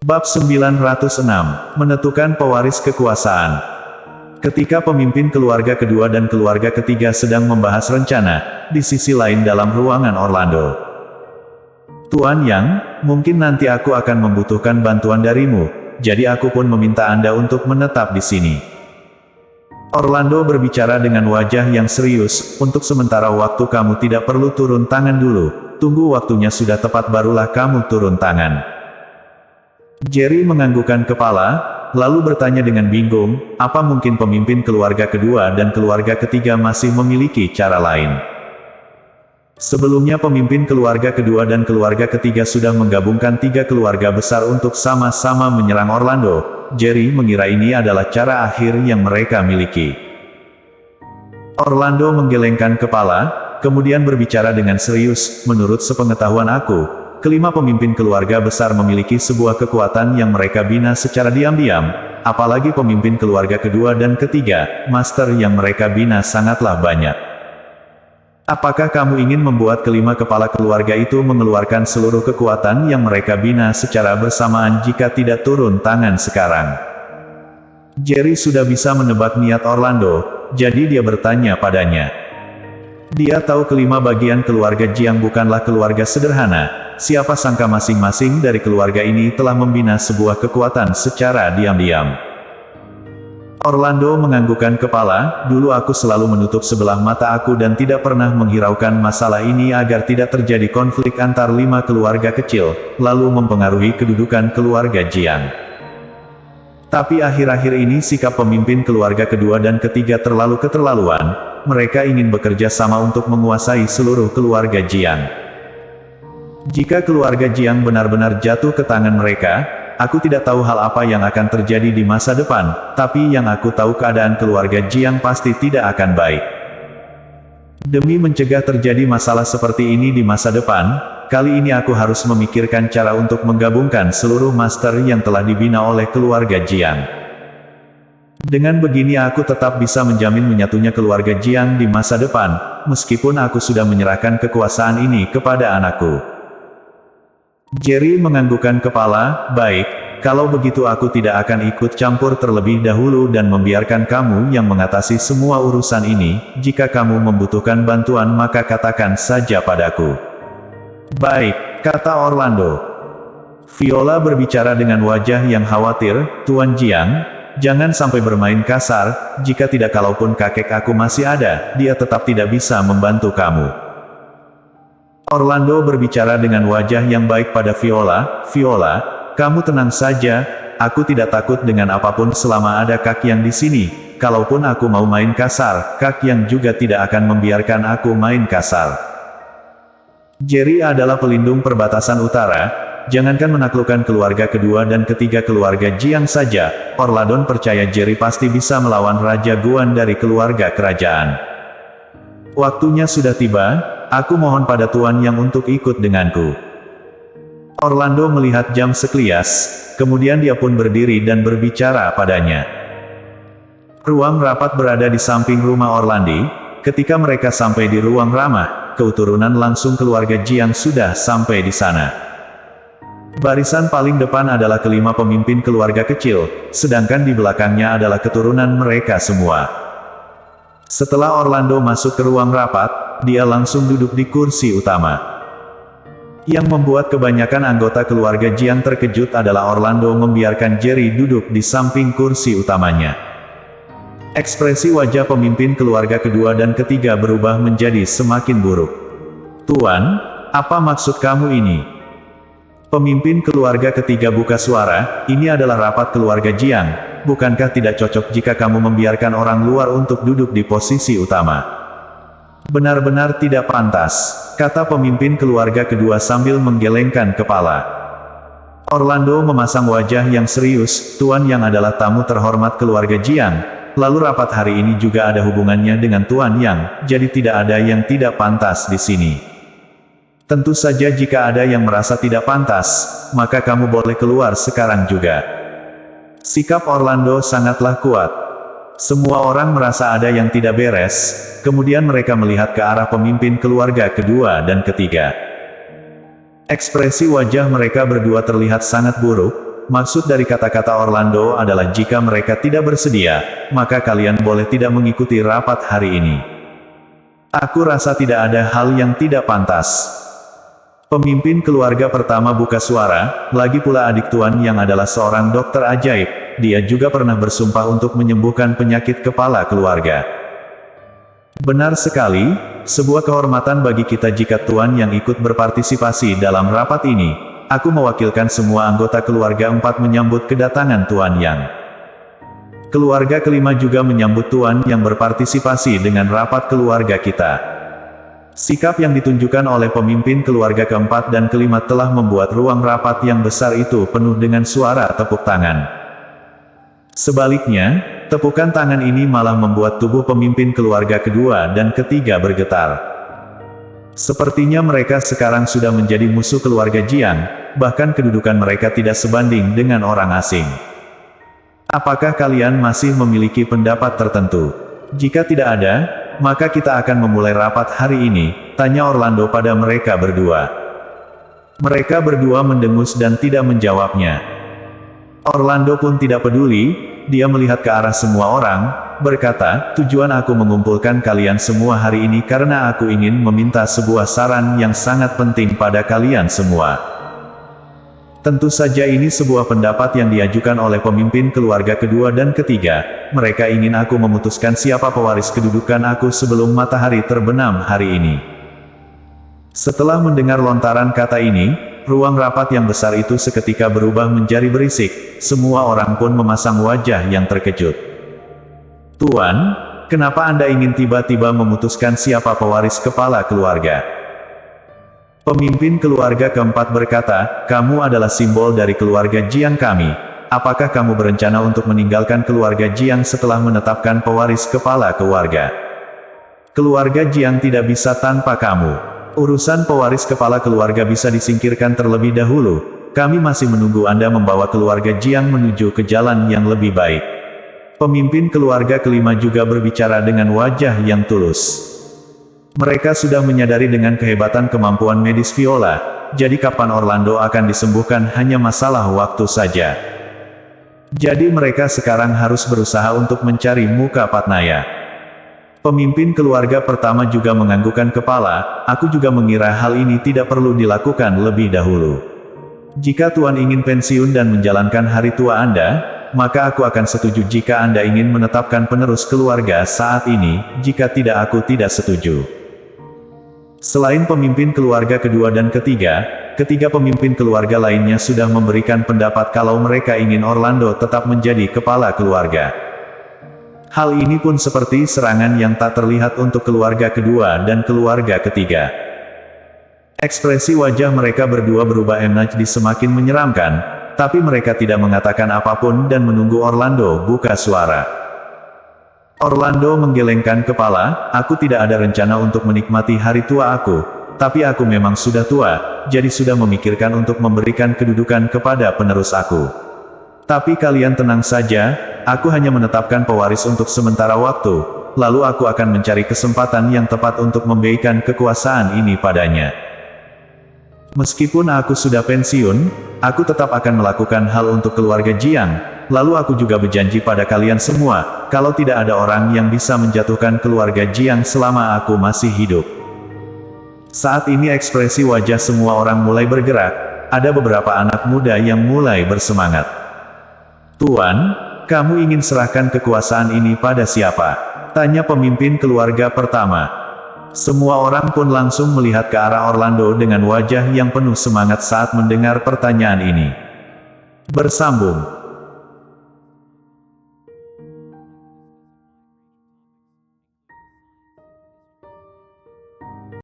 Bab 906, Menentukan Pewaris Kekuasaan. Ketika pemimpin keluarga kedua dan keluarga ketiga sedang membahas rencana, di sisi lain dalam ruangan Orlando. Tuan Yang, mungkin nanti aku akan membutuhkan bantuan darimu, jadi aku pun meminta Anda untuk menetap di sini. Orlando berbicara dengan wajah yang serius, untuk sementara waktu kamu tidak perlu turun tangan dulu, tunggu waktunya sudah tepat barulah kamu turun tangan. Jerry menganggukkan kepala, lalu bertanya dengan bingung, apa mungkin pemimpin keluarga kedua dan keluarga ketiga masih memiliki cara lain? Sebelumnya pemimpin keluarga kedua dan keluarga ketiga sudah menggabungkan 3 keluarga besar untuk sama-sama menyerang Orlando. Jerry mengira ini adalah cara akhir yang mereka miliki. Orlando menggelengkan kepala, kemudian berbicara dengan serius, menurut sepengetahuan aku, kelima pemimpin keluarga besar memiliki sebuah kekuatan yang mereka bina secara diam-diam, apalagi pemimpin keluarga kedua dan ketiga, master yang mereka bina sangatlah banyak. Apakah kamu ingin membuat kelima kepala keluarga itu mengeluarkan seluruh kekuatan yang mereka bina secara bersamaan jika tidak turun tangan sekarang? Jerry sudah bisa menebak niat Orlando, jadi dia bertanya padanya. Dia tahu kelima bagian keluarga Jiang bukanlah keluarga sederhana. Siapa sangka masing-masing dari keluarga ini telah membina sebuah kekuatan secara diam-diam. Orlando menganggukkan kepala, dulu aku selalu menutup sebelah mata aku dan tidak pernah menghiraukan masalah ini agar tidak terjadi konflik antar 5 keluarga kecil, lalu mempengaruhi kedudukan keluarga Jiang. Tapi akhir-akhir ini sikap pemimpin keluarga kedua dan ketiga terlalu keterlaluan, mereka ingin bekerja sama untuk menguasai seluruh keluarga Jiang. Jika keluarga Jiang benar-benar jatuh ke tangan mereka, aku tidak tahu hal apa yang akan terjadi di masa depan, tapi yang aku tahu keadaan keluarga Jiang pasti tidak akan baik. Demi mencegah terjadi masalah seperti ini di masa depan, kali ini aku harus memikirkan cara untuk menggabungkan seluruh master yang telah dibina oleh keluarga Jiang. Dengan begini aku tetap bisa menjamin menyatunya keluarga Jiang di masa depan, meskipun aku sudah menyerahkan kekuasaan ini kepada anakku. Jerry menganggukkan kepala, baik, kalau begitu aku tidak akan ikut campur terlebih dahulu dan membiarkan kamu yang mengatasi semua urusan ini, jika kamu membutuhkan bantuan maka katakan saja padaku. Baik, kata Orlando. Viola berbicara dengan wajah yang khawatir, Tuan Jiang, jangan sampai bermain kasar, jika tidak kalaupun kakek aku masih ada, dia tetap tidak bisa membantu kamu. Orlando berbicara dengan wajah yang baik pada Viola, Viola, kamu tenang saja, aku tidak takut dengan apapun selama ada Kak Yang di sini, kalaupun aku mau main kasar, Kak Yang juga tidak akan membiarkan aku main kasar. Jerry adalah pelindung perbatasan utara, jangankan menaklukkan keluarga kedua dan ketiga keluarga Jiang saja, Orlando percaya Jerry pasti bisa melawan Raja Guan dari keluarga kerajaan. Waktunya sudah tiba. Aku mohon pada Tuan Yang untuk ikut denganku. Orlando melihat jam sekelias, kemudian dia pun berdiri dan berbicara padanya. Ruang rapat berada di samping rumah Orlando. Ketika mereka sampai di ruang ramah, keturunan langsung keluarga Jiang sudah sampai di sana. Barisan paling depan adalah kelima pemimpin keluarga kecil, sedangkan di belakangnya adalah keturunan mereka semua. Setelah Orlando masuk ke ruang rapat, dia langsung duduk di kursi utama. Yang membuat kebanyakan anggota keluarga Jiang terkejut adalah Orlando membiarkan Jerry duduk di samping kursi utamanya. Ekspresi wajah pemimpin keluarga kedua dan ketiga berubah menjadi semakin buruk. Tuan, apa maksud kamu ini? Pemimpin keluarga ketiga buka suara, ini adalah rapat keluarga Jiang. Bukankah tidak cocok jika kamu membiarkan orang luar untuk duduk di posisi utama? Benar-benar tidak pantas, kata pemimpin keluarga kedua sambil menggelengkan kepala. Orlando memasang wajah yang serius, Tuan Yang adalah tamu terhormat keluarga Jiang, lalu rapat hari ini juga ada hubungannya dengan Tuan Yang, jadi tidak ada yang tidak pantas di sini. Tentu saja jika ada yang merasa tidak pantas, maka kamu boleh keluar sekarang juga. Sikap Orlando sangatlah kuat. Semua orang merasa ada yang tidak beres, kemudian mereka melihat ke arah pemimpin keluarga kedua dan ketiga. Ekspresi wajah mereka berdua terlihat sangat buruk, maksud dari kata-kata Orlando adalah jika mereka tidak bersedia, maka kalian boleh tidak mengikuti rapat hari ini. Aku rasa tidak ada hal yang tidak pantas. Pemimpin keluarga pertama buka suara, lagi pula adik tuan yang adalah seorang dokter ajaib, dia juga pernah bersumpah untuk menyembuhkan penyakit kepala keluarga. Benar sekali, sebuah kehormatan bagi kita jika tuan yang ikut berpartisipasi dalam rapat ini. Aku mewakilkan semua anggota keluarga 4 menyambut kedatangan tuan yang. Keluarga kelima juga menyambut tuan yang berpartisipasi dengan rapat keluarga kita. Sikap yang ditunjukkan oleh pemimpin keluarga keempat dan kelima telah membuat ruang rapat yang besar itu penuh dengan suara tepuk tangan. Sebaliknya, tepukan tangan ini malah membuat tubuh pemimpin keluarga kedua dan ketiga bergetar. Sepertinya mereka sekarang sudah menjadi musuh keluarga Jiang, bahkan kedudukan mereka tidak sebanding dengan orang asing. Apakah kalian masih memiliki pendapat tertentu? Jika tidak ada, maka kita akan memulai rapat hari ini, tanya Orlando pada mereka berdua. Mereka berdua mendengus dan tidak menjawabnya. Orlando pun tidak peduli, dia melihat ke arah semua orang, berkata, tujuan aku mengumpulkan kalian semua hari ini karena aku ingin meminta sebuah saran yang sangat penting pada kalian semua. Tentu saja ini sebuah pendapat yang diajukan oleh pemimpin keluarga kedua dan ketiga. Mereka ingin aku memutuskan siapa pewaris kedudukan aku sebelum matahari terbenam hari ini. Setelah mendengar lontaran kata ini, ruang rapat yang besar itu seketika berubah menjadi berisik. Semua orang pun memasang wajah yang terkejut. Tuan, kenapa Anda ingin tiba-tiba memutuskan siapa pewaris kepala keluarga? Pemimpin keluarga keempat berkata, kamu adalah simbol dari keluarga Jiang kami. Apakah kamu berencana untuk meninggalkan keluarga Jiang setelah menetapkan pewaris kepala keluarga? Keluarga Jiang tidak bisa tanpa kamu. Urusan pewaris kepala keluarga bisa disingkirkan terlebih dahulu. Kami masih menunggu Anda membawa keluarga Jiang menuju ke jalan yang lebih baik. Pemimpin keluarga kelima juga berbicara dengan wajah yang tulus. Mereka sudah menyadari dengan kehebatan kemampuan medis Viola, jadi kapan Orlando akan disembuhkan hanya masalah waktu saja. Jadi mereka sekarang harus berusaha untuk mencari muka Patnaya. Pemimpin keluarga pertama juga menganggukkan kepala, aku juga mengira hal ini tidak perlu dilakukan lebih dahulu. Jika Tuan ingin pensiun dan menjalankan hari tua Anda, maka aku akan setuju jika Anda ingin menetapkan penerus keluarga saat ini, jika tidak aku tidak setuju. Selain pemimpin keluarga kedua dan ketiga pemimpin keluarga lainnya sudah memberikan pendapat kalau mereka ingin Orlando tetap menjadi kepala keluarga. Hal ini pun seperti serangan yang tak terlihat untuk keluarga kedua dan keluarga ketiga. Ekspresi wajah mereka berdua berubah menjadi semakin menyeramkan, tapi mereka tidak mengatakan apapun dan menunggu Orlando buka suara. Orlando menggelengkan kepala, aku tidak ada rencana untuk menikmati hari tua aku, tapi aku memang sudah tua, jadi sudah memikirkan untuk memberikan kedudukan kepada penerus aku. Tapi kalian tenang saja, aku hanya menetapkan pewaris untuk sementara waktu, lalu aku akan mencari kesempatan yang tepat untuk memberikan kekuasaan ini padanya. Meskipun aku sudah pensiun, aku tetap akan melakukan hal untuk keluarga Jiang. Lalu aku juga berjanji pada kalian semua, kalau tidak ada orang yang bisa menjatuhkan keluarga Jiang selama aku masih hidup. Saat ini ekspresi wajah semua orang mulai bergerak, ada beberapa anak muda yang mulai bersemangat. Tuan, kamu ingin serahkan kekuasaan ini pada siapa? Tanya pemimpin keluarga pertama. Semua orang pun langsung melihat ke arah Orlando dengan wajah yang penuh semangat saat mendengar pertanyaan ini. Bersambung.